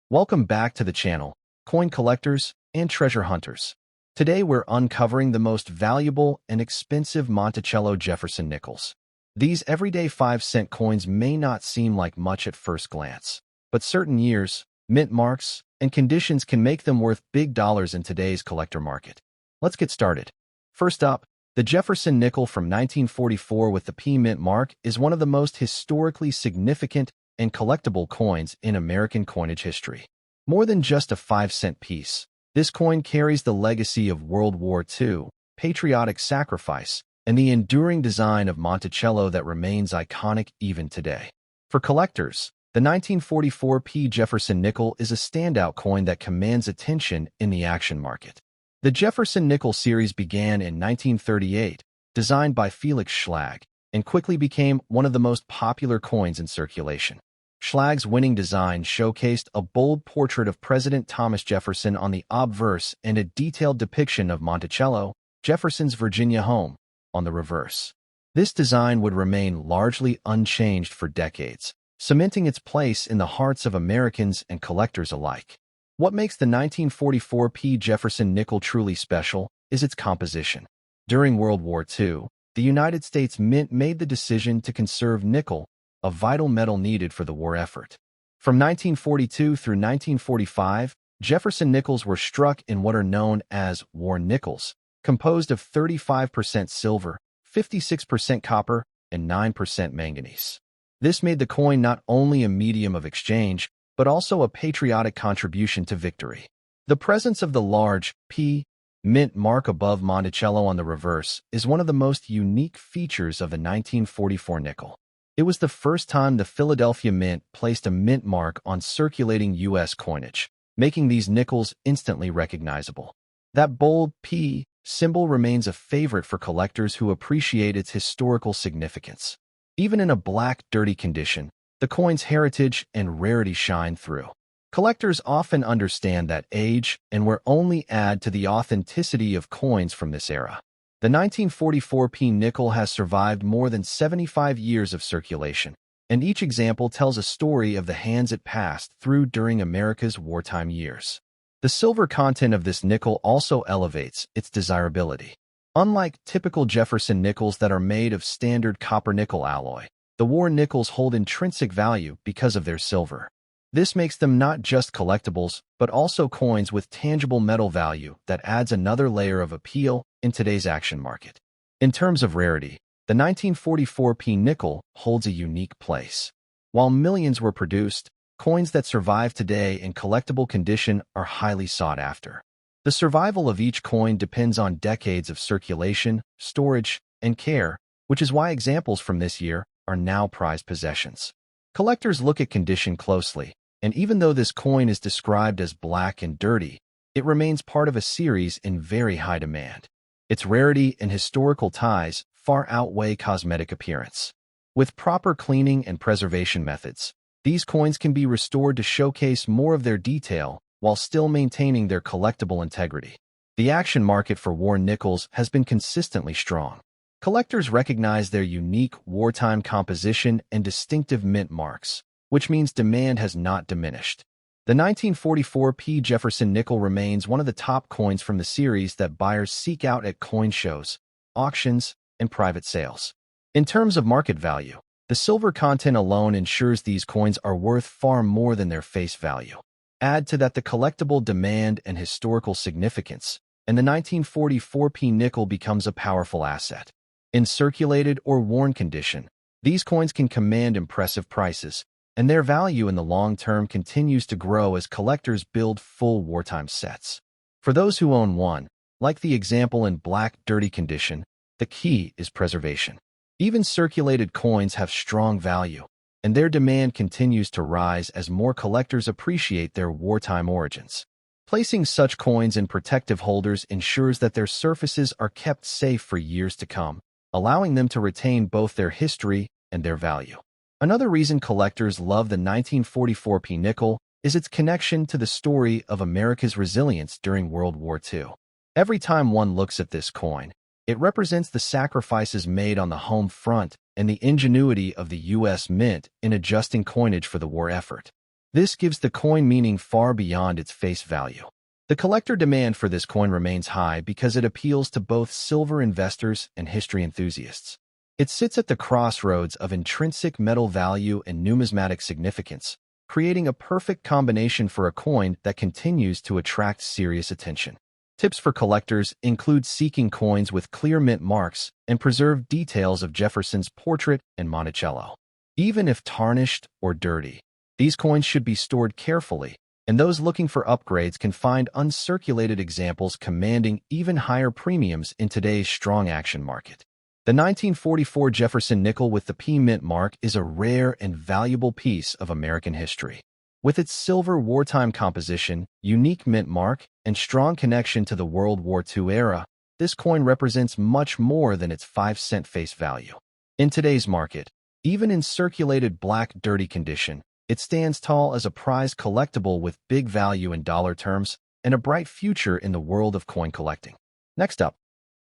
Welcome back to the channel, coin collectors and treasure hunters. Today we're uncovering the most valuable and expensive Monticello Jefferson nickels. These everyday 5-cent coins may not seem like much at first glance, but certain years, mint marks, and conditions can make them worth big dollars in today's collector market. Let's get started. First up, the Jefferson nickel from 1944 with the P mint mark is one of the most historically significant and collectible coins in American coinage history. More than just a 5-cent piece, this coin carries the legacy of World War II, patriotic sacrifice, and the enduring design of Monticello that remains iconic even today. For collectors, the 1944 P Jefferson nickel is a standout coin that commands attention in the action market. The Jefferson nickel series began in 1938, designed by Felix Schlag, and quickly became one of the most popular coins in circulation. Schlag's winning design showcased a bold portrait of President Thomas Jefferson on the obverse and a detailed depiction of Monticello, Jefferson's Virginia home, on the reverse. This design would remain largely unchanged for decades, cementing its place in the hearts of Americans and collectors alike. What makes the 1944 P Jefferson nickel truly special is its composition. During World War II, the United States Mint made the decision to conserve nickel, a vital metal needed for the war effort. From 1942 through 1945, Jefferson nickels were struck in what are known as war nickels, composed of 35% silver, 56% copper, and 9% manganese. This made the coin not only a medium of exchange, but also a patriotic contribution to victory. The presence of the large P mint mark above Monticello on the reverse is one of the most unique features of the 1944 nickel. It was the first time the Philadelphia Mint placed a mint mark on circulating U.S. coinage, making these nickels instantly recognizable. That bold P symbol remains a favorite for collectors who appreciate its historical significance. Even in a black, dirty condition, the coin's heritage and rarity shine through. Collectors often understand that age and will only add to the authenticity of coins from this era. The 1944 P nickel has survived more than 75 years of circulation, and each example tells a story of the hands it passed through during America's wartime years. The silver content of this nickel also elevates its desirability. Unlike typical Jefferson nickels that are made of standard copper-nickel alloy, the war nickels hold intrinsic value because of their silver. This makes them not just collectibles, but also coins with tangible metal value that adds another layer of appeal in today's action market. In terms of rarity, the 1944 P nickel holds a unique place. While millions were produced, coins that survive today in collectible condition are highly sought after. The survival of each coin depends on decades of circulation, storage, and care, which is why examples from this year are now prized possessions. Collectors look at condition closely, and even though this coin is described as black and dirty, it remains part of a series in very high demand. Its rarity and historical ties far outweigh cosmetic appearance. With proper cleaning and preservation methods, these coins can be restored to showcase more of their detail while still maintaining their collectible integrity. The action market for war nickels has been consistently strong. Collectors recognize their unique wartime composition and distinctive mint marks, which means demand has not diminished. The 1944 P Jefferson nickel remains one of the top coins from the series that buyers seek out at coin shows, auctions, and private sales. In terms of market value, the silver content alone ensures these coins are worth far more than their face value. Add to that the collectible demand and historical significance, and the 1944 P nickel becomes a powerful asset. In circulated or worn condition, these coins can command impressive prices, and their value in the long term continues to grow as collectors build full wartime sets. For those who own one, like the example in black, dirty condition, the key is preservation. Even circulated coins have strong value, and their demand continues to rise as more collectors appreciate their wartime origins. Placing such coins in protective holders ensures that their surfaces are kept safe for years to come, allowing them to retain both their history and their value. Another reason collectors love the 1944 P nickel is its connection to the story of America's resilience during World War II. Every time one looks at this coin, it represents the sacrifices made on the home front and the ingenuity of the U.S. Mint in adjusting coinage for the war effort. This gives the coin meaning far beyond its face value. The collector demand for this coin remains high because it appeals to both silver investors and history enthusiasts. It sits at the crossroads of intrinsic metal value and numismatic significance, creating a perfect combination for a coin that continues to attract serious attention. Tips for collectors include seeking coins with clear mint marks and preserved details of Jefferson's portrait and Monticello. Even if tarnished or dirty, these coins should be stored carefully, and those looking for upgrades can find uncirculated examples commanding even higher premiums in today's strong action market. The 1944 Jefferson nickel with the P mint mark is a rare and valuable piece of American history. With its silver wartime composition, unique mint mark, and strong connection to the World War II era, this coin represents much more than its 5-cent face value. In today's market, even in circulated black dirty condition, it stands tall as a prized collectible with big value in dollar terms and a bright future in the world of coin collecting. Next up,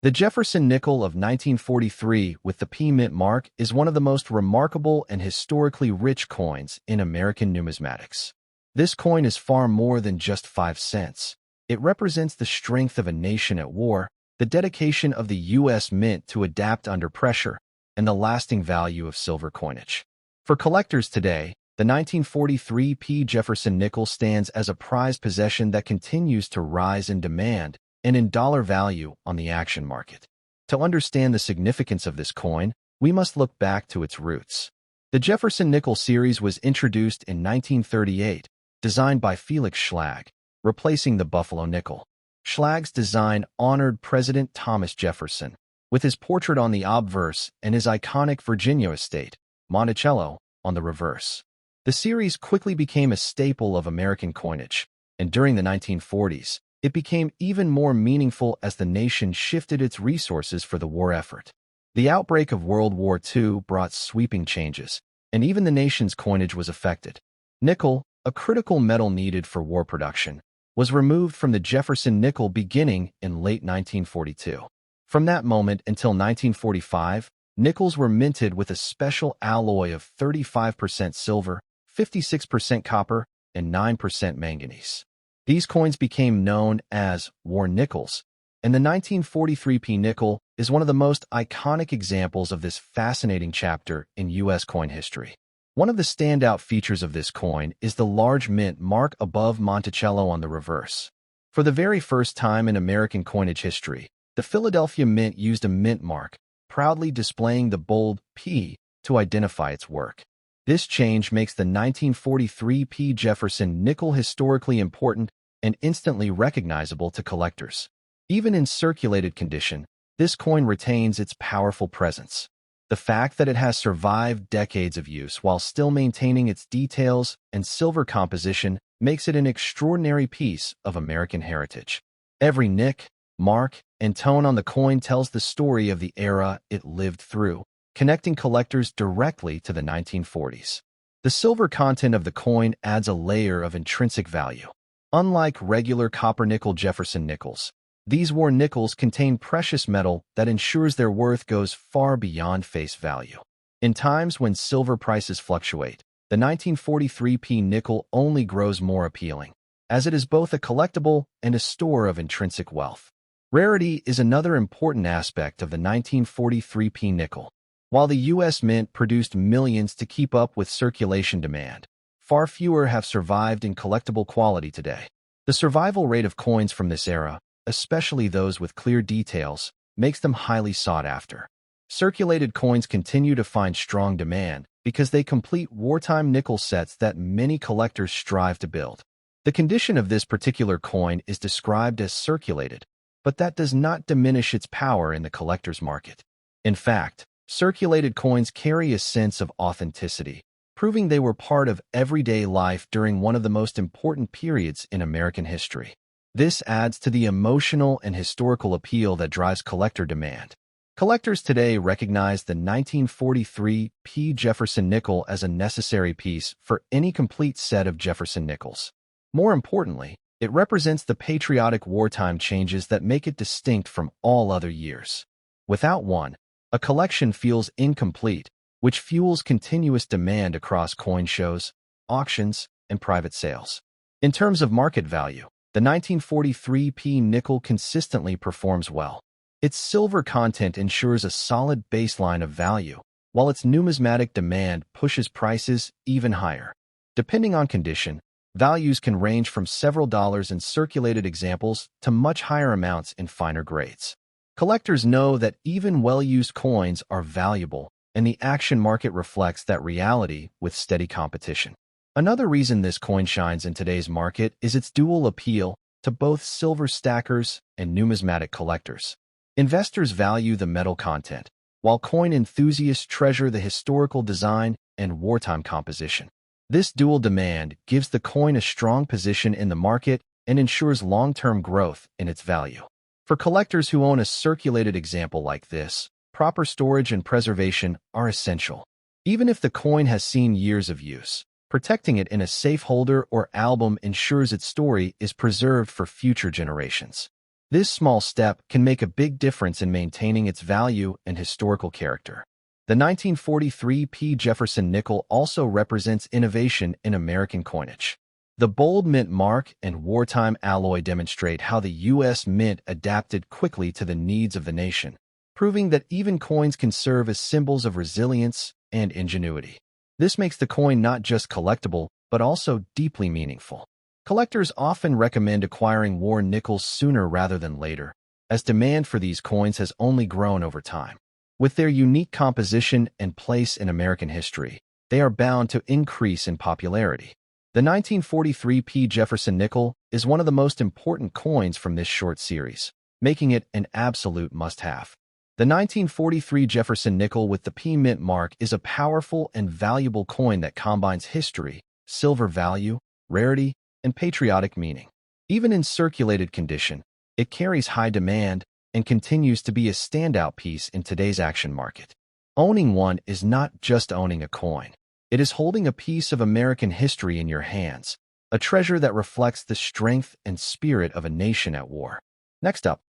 the Jefferson nickel of 1943 with the P mint mark is one of the most remarkable and historically rich coins in American numismatics. This coin is far more than just 5 cents. It represents the strength of a nation at war, the dedication of the U.S. Mint to adapt under pressure, and the lasting value of silver coinage. For collectors today, the 1943 P. Jefferson nickel stands as a prized possession that continues to rise in demand and in dollar value on the action market. To understand the significance of this coin, we must look back to its roots. The Jefferson nickel series was introduced in 1938, designed by Felix Schlag, replacing the Buffalo nickel. Schlag's design honored President Thomas Jefferson, with his portrait on the obverse and his iconic Virginia estate, Monticello, on the reverse. The series quickly became a staple of American coinage, and during the 1940s, it became even more meaningful as the nation shifted its resources for the war effort. The outbreak of World War II brought sweeping changes, and even the nation's coinage was affected. Nickel, a critical metal needed for war production, was removed from the Jefferson nickel beginning in late 1942. From that moment until 1945, nickels were minted with a special alloy of 35% silver, 56% copper, and 9% manganese. These coins became known as war nickels, and the 1943 P nickel is one of the most iconic examples of this fascinating chapter in U.S. coin history. One of the standout features of this coin is the large mint mark above Monticello on the reverse. For the very first time in American coinage history, the Philadelphia Mint used a mint mark, proudly displaying the bold P to identify its work. This change makes the 1943 P. Jefferson nickel historically important and instantly recognizable to collectors. Even in circulated condition, this coin retains its powerful presence. The fact that it has survived decades of use while still maintaining its details and silver composition makes it an extraordinary piece of American heritage. Every nick, mark, and tone on the coin tells the story of the era it lived through, connecting collectors directly to the 1940s. The silver content of the coin adds a layer of intrinsic value. Unlike regular copper-nickel Jefferson nickels, these war nickels contain precious metal that ensures their worth goes far beyond face value. In times when silver prices fluctuate, the 1943 P nickel only grows more appealing, as it is both a collectible and a store of intrinsic wealth. Rarity is another important aspect of the 1943 P nickel. While the U.S. Mint produced millions to keep up with circulation demand, far fewer have survived in collectible quality today. The survival rate of coins from this era, especially those with clear details, makes them highly sought after. Circulated coins continue to find strong demand because they complete wartime nickel sets that many collectors strive to build. The condition of this particular coin is described as circulated, but that does not diminish its power in the collector's market. In fact, circulated coins carry a sense of authenticity, proving they were part of everyday life during one of the most important periods in American history. This adds to the emotional and historical appeal that drives collector demand. Collectors today recognize the 1943 P. Jefferson nickel as a necessary piece for any complete set of Jefferson nickels. More importantly, it represents the patriotic wartime changes that make it distinct from all other years. Without one, a collection feels incomplete, which fuels continuous demand across coin shows, auctions, and private sales. In terms of market value, the 1943p nickel consistently performs well. Its silver content ensures a solid baseline of value, while its numismatic demand pushes prices even higher. Depending on condition, values can range from several dollars in circulated examples to much higher amounts in finer grades. Collectors know that even well-used coins are valuable, and the action market reflects that reality with steady competition. Another reason this coin shines in today's market is its dual appeal to both silver stackers and numismatic collectors. Investors value the metal content, while coin enthusiasts treasure the historical design and wartime composition. This dual demand gives the coin a strong position in the market and ensures long-term growth in its value. For collectors who own a circulated example like this, proper storage and preservation are essential. Even if the coin has seen years of use, protecting it in a safe holder or album ensures its story is preserved for future generations. This small step can make a big difference in maintaining its value and historical character. The 1943p Jefferson nickel also represents innovation in American coinage. The bold mint mark and wartime alloy demonstrate how the U.S. Mint adapted quickly to the needs of the nation, proving that even coins can serve as symbols of resilience and ingenuity. This makes the coin not just collectible, but also deeply meaningful. Collectors often recommend acquiring war nickels sooner rather than later, as demand for these coins has only grown over time. With their unique composition and place in American history, they are bound to increase in popularity. The 1943p Jefferson nickel is one of the most important coins from this short series, making it an absolute must-have. The 1943 Jefferson nickel with the P mint mark is a powerful and valuable coin that combines history, silver value, rarity, and patriotic meaning. Even in circulated condition, it carries high demand and continues to be a standout piece in today's action market. Owning one is not just owning a coin. It is holding a piece of American history in your hands, a treasure that reflects the strength and spirit of a nation at war. Next up,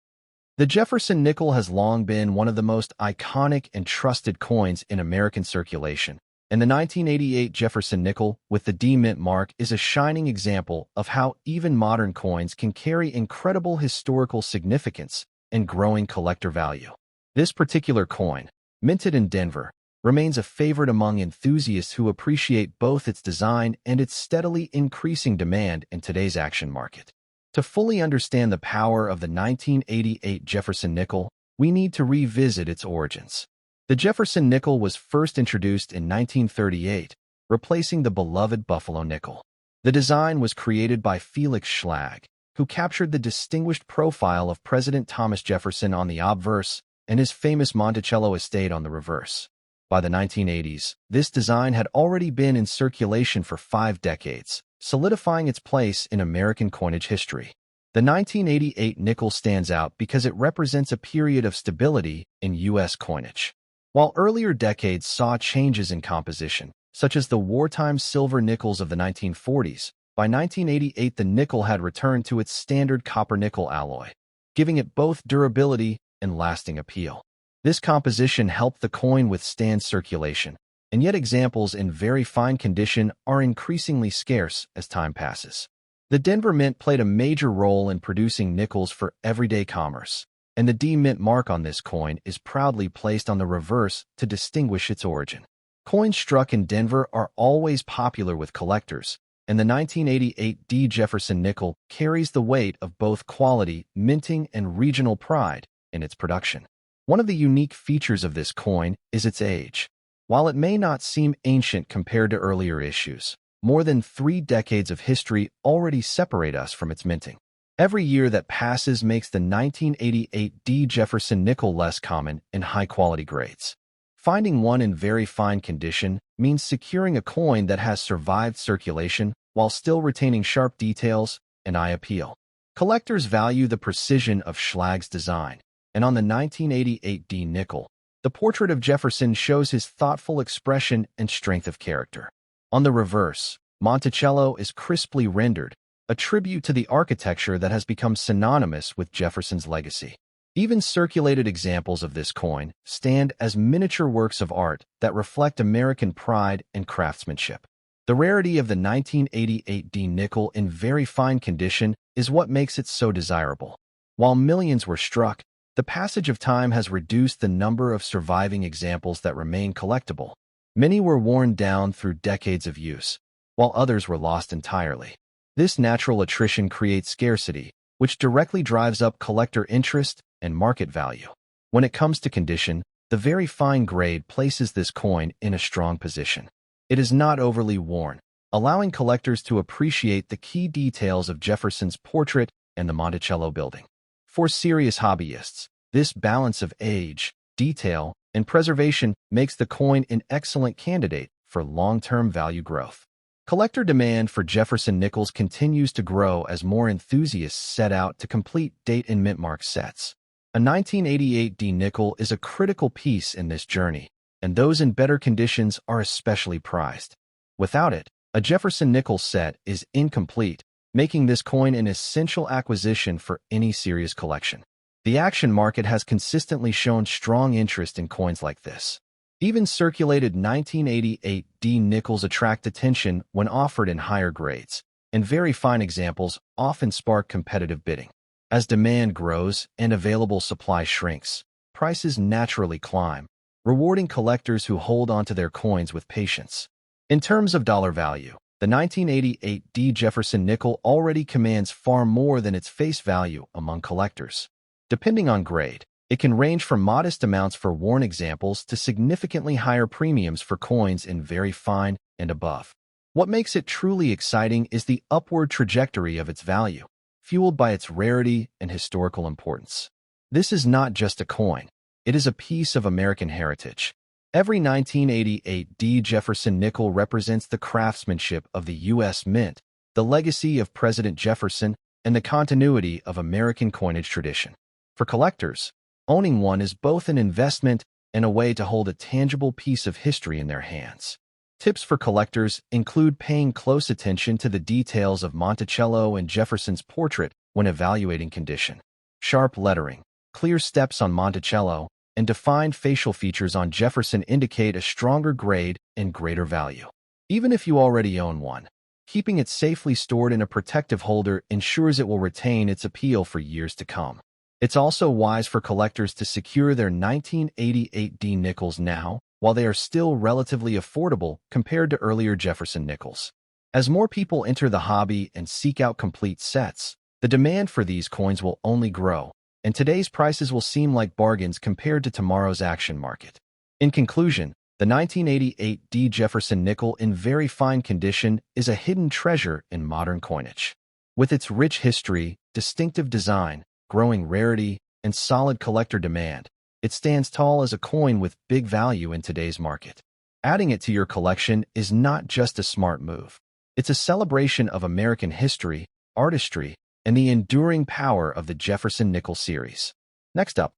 the Jefferson nickel has long been one of the most iconic and trusted coins in American circulation, and the 1988 Jefferson nickel with the D mint mark is a shining example of how even modern coins can carry incredible historical significance and growing collector value. This particular coin, minted in Denver, remains a favorite among enthusiasts who appreciate both its design and its steadily increasing demand in today's action market. To fully understand the power of the 1988 Jefferson nickel, we need to revisit its origins. The Jefferson nickel was first introduced in 1938, replacing the beloved Buffalo nickel. The design was created by Felix Schlag, who captured the distinguished profile of President Thomas Jefferson on the obverse and his famous Monticello estate on the reverse. By the 1980s, this design had already been in circulation for 5 decades, solidifying its place in American coinage history. The 1988 nickel stands out because it represents a period of stability in U.S. coinage. While earlier decades saw changes in composition, such as the wartime silver nickels of the 1940s, by 1988 the nickel had returned to its standard copper-nickel alloy, giving it both durability and lasting appeal. This composition helped the coin withstand circulation, and yet examples in very fine condition are increasingly scarce as time passes. The Denver Mint played a major role in producing nickels for everyday commerce, and the D Mint mark on this coin is proudly placed on the reverse to distinguish its origin. Coins struck in Denver are always popular with collectors, and the 1988 D Jefferson nickel carries the weight of both quality, minting, and regional pride in its production. One of the unique features of this coin is its age. While it may not seem ancient compared to earlier issues, more than 3 decades of history already separate us from its minting. Every year that passes makes the 1988 D Jefferson nickel less common in high-quality grades. Finding one in very fine condition means securing a coin that has survived circulation while still retaining sharp details and eye appeal. Collectors value the precision of Schlag's design, and on the 1988 D nickel, the portrait of Jefferson shows his thoughtful expression and strength of character. On the reverse, Monticello is crisply rendered, a tribute to the architecture that has become synonymous with Jefferson's legacy. Even circulated examples of this coin stand as miniature works of art that reflect American pride and craftsmanship. The The rarity of the 1988 D nickel in very fine condition is what makes it so desirable. While millions were struck, the passage of time has reduced the number of surviving examples that remain collectible. Many were worn down through decades of use, while others were lost entirely. This natural attrition creates scarcity, which directly drives up collector interest and market value. When it comes to condition, the very fine grade places this coin in a strong position. It is not overly worn, allowing collectors to appreciate the key details of Jefferson's portrait and the Monticello building. For serious hobbyists, this balance of age, detail, and preservation makes the coin an excellent candidate for long-term value growth. Collector demand for Jefferson nickels continues to grow as more enthusiasts set out to complete date and mint mark sets. A 1988 D nickel is a critical piece in this journey, and those in better conditions are especially prized. Without it, a Jefferson nickel set is incomplete, making this coin an essential acquisition for any serious collection. The action market has consistently shown strong interest in coins like this. Even circulated 1988 D nickels attract attention when offered in higher grades, and very fine examples often spark competitive bidding. As demand grows and available supply shrinks, prices naturally climb, rewarding collectors who hold onto their coins with patience. In terms of dollar value, the 1988 D Jefferson nickel already commands far more than its face value among collectors. Depending on grade, it can range from modest amounts for worn examples to significantly higher premiums for coins in very fine and above. What makes it truly exciting is the upward trajectory of its value, fueled by its rarity and historical importance. This is not just a coin, it is a piece of American heritage. Every 1988 D Jefferson nickel represents the craftsmanship of the U.S. Mint, the legacy of President Jefferson, and the continuity of American coinage tradition. For collectors, owning one is both an investment and a way to hold a tangible piece of history in their hands. Tips for collectors include paying close attention to the details of Monticello and Jefferson's portrait when evaluating condition. Sharp lettering, clear steps on Monticello, and defined facial features on Jefferson indicate a stronger grade and greater value. Even if you already own one, keeping it safely stored in a protective holder ensures it will retain its appeal for years to come. It's also wise for collectors to secure their 1988 D nickels now, while they are still relatively affordable compared to earlier Jefferson nickels. As more people enter the hobby and seek out complete sets, the demand for these coins will only grow, and today's prices will seem like bargains compared to tomorrow's action market. In conclusion, the 1988 D Jefferson nickel in very fine condition is a hidden treasure in modern coinage. With its rich history, distinctive design, growing rarity, and solid collector demand, it stands tall as a coin with big value in today's market. Adding it to your collection is not just a smart move. It's a celebration of American history, artistry, and the enduring power of the Jefferson nickel series. Next up,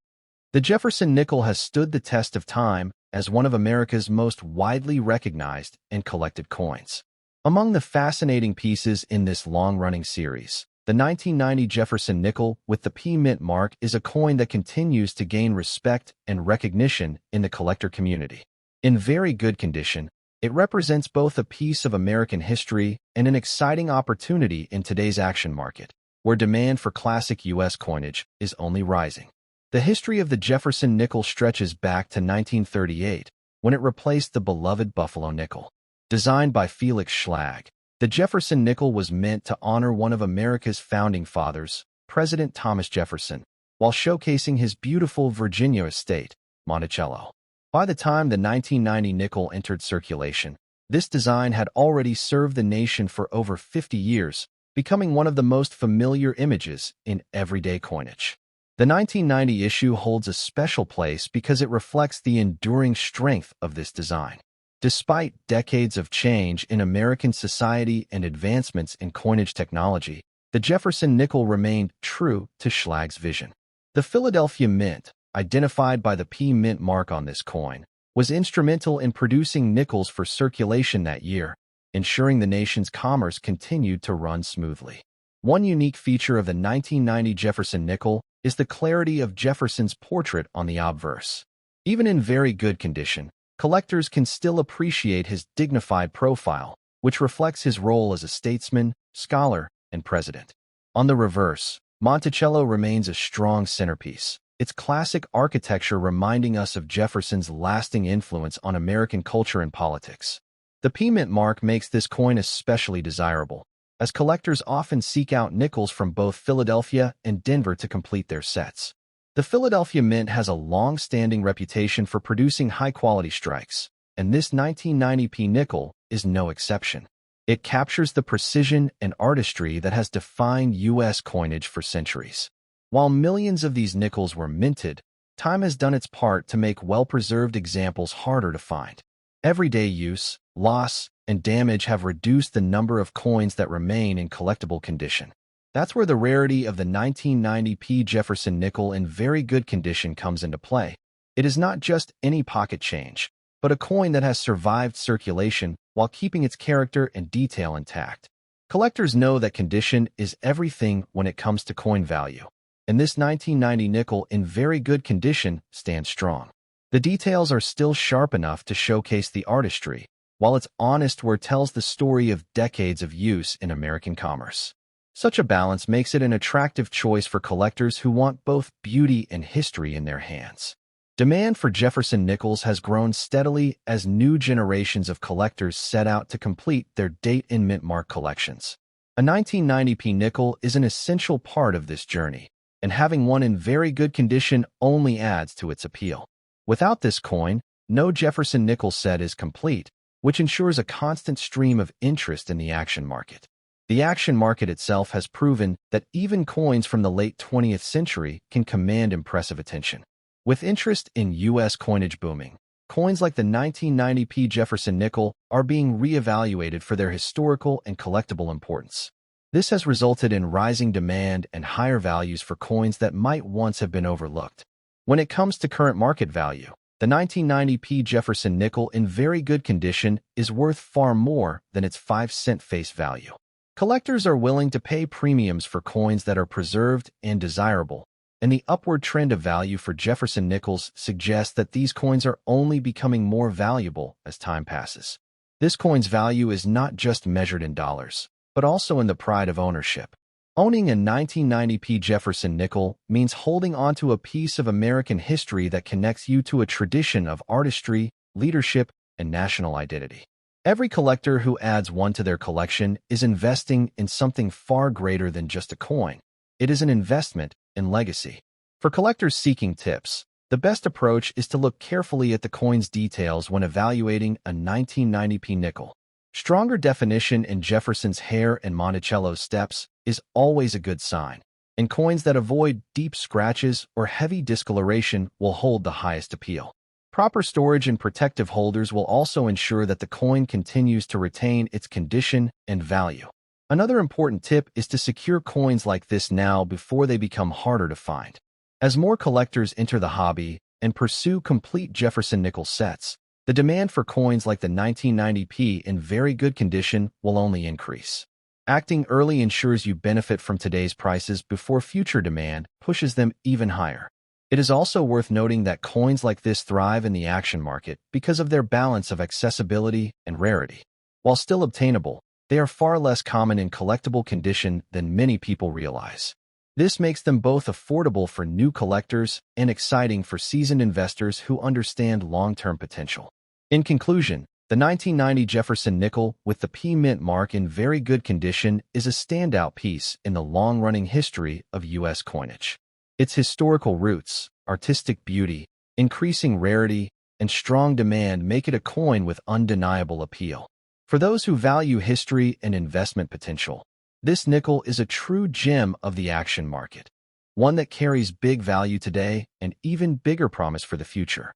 the Jefferson nickel has stood the test of time as one of America's most widely recognized and collected coins. Among the fascinating pieces in this long-running series, the 1990 Jefferson nickel with the P Mint mark is a coin that continues to gain respect and recognition in the collector community. In very good condition, it represents both a piece of American history and an exciting opportunity in today's action market, where demand for classic U.S. coinage is only rising. The history of the Jefferson nickel stretches back to 1938, when it replaced the beloved Buffalo nickel. Designed by Felix Schlag, the Jefferson nickel was meant to honor one of America's founding fathers, President Thomas Jefferson, while showcasing his beautiful Virginia estate, Monticello. By the time the 1990 nickel entered circulation, this design had already served the nation for over 50 years, becoming one of the most familiar images in everyday coinage. The 1990 issue holds a special place because it reflects the enduring strength of this design. Despite decades of change in American society and advancements in coinage technology, the Jefferson nickel remained true to Schlag's vision. The Philadelphia Mint, identified by the P Mint mark on this coin, was instrumental in producing nickels for circulation that year, ensuring the nation's commerce continued to run smoothly. One unique feature of the 1990 Jefferson nickel is the clarity of Jefferson's portrait on the obverse. Even in very good condition, collectors can still appreciate his dignified profile, which reflects his role as a statesman, scholar, and president. On the reverse, Monticello remains a strong centerpiece, its classic architecture reminding us of Jefferson's lasting influence on American culture and politics. The P-Mint mark makes this coin especially desirable, as collectors often seek out nickels from both Philadelphia and Denver to complete their sets. The Philadelphia Mint has a long-standing reputation for producing high-quality strikes, and this 1990p nickel is no exception. It captures the precision and artistry that has defined U.S. coinage for centuries. While millions of these nickels were minted, time has done its part to make well-preserved examples harder to find. Everyday use, loss, and damage have reduced the number of coins that remain in collectible condition. That's where the rarity of the 1990p Jefferson nickel in very good condition comes into play. It is not just any pocket change, but a coin that has survived circulation while keeping its character and detail intact. Collectors know that condition is everything when it comes to coin value, and this 1990 nickel in very good condition stands strong. The details are still sharp enough to showcase the artistry, while it's honest where it tells the story of decades of use in American commerce. Such a balance makes it an attractive choice for collectors who want both beauty and history in their hands. Demand for Jefferson nickels has grown steadily as new generations of collectors set out to complete their date and mint mark collections. A 1990p nickel is an essential part of this journey, and having one in very good condition only adds to its appeal. Without this coin, no Jefferson nickel set is complete, which ensures a constant stream of interest in the action market. The action market itself has proven that even coins from the late 20th century can command impressive attention. With interest in U.S. coinage booming, coins like the 1990p Jefferson nickel are being reevaluated for their historical and collectible importance. This has resulted in rising demand and higher values for coins that might once have been overlooked. When it comes to current market value, the 1990p Jefferson nickel in very good condition is worth far more than its 5-cent face value. Collectors are willing to pay premiums for coins that are preserved and desirable, and the upward trend of value for Jefferson nickels suggests that these coins are only becoming more valuable as time passes. This coin's value is not just measured in dollars, but also in the pride of ownership. Owning a 1990p Jefferson nickel means holding onto a piece of American history that connects you to a tradition of artistry, leadership, and national identity. Every collector who adds one to their collection is investing in something far greater than just a coin. It is an investment in legacy. For collectors seeking tips, the best approach is to look carefully at the coin's details when evaluating a 1990p nickel. Stronger definition in Jefferson's hair and Monticello's steps is always a good sign, and coins that avoid deep scratches or heavy discoloration will hold the highest appeal. Proper storage and protective holders will also ensure that the coin continues to retain its condition and value. Another important tip is to secure coins like this now before they become harder to find. As more collectors enter the hobby and pursue complete Jefferson nickel sets, the demand for coins like the 1990p in very good condition will only increase. Acting early ensures you benefit from today's prices before future demand pushes them even higher. It is also worth noting that coins like this thrive in the action market because of their balance of accessibility and rarity. While still obtainable, they are far less common in collectible condition than many people realize. This makes them both affordable for new collectors and exciting for seasoned investors who understand long-term potential. In conclusion, the 1990 Jefferson nickel with the P-Mint mark in very good condition is a standout piece in the long-running history of U.S. coinage. Its historical roots, artistic beauty, increasing rarity, and strong demand make it a coin with undeniable appeal. For those who value history and investment potential, this nickel is a true gem of the action market, one that carries big value today and even bigger promise for the future.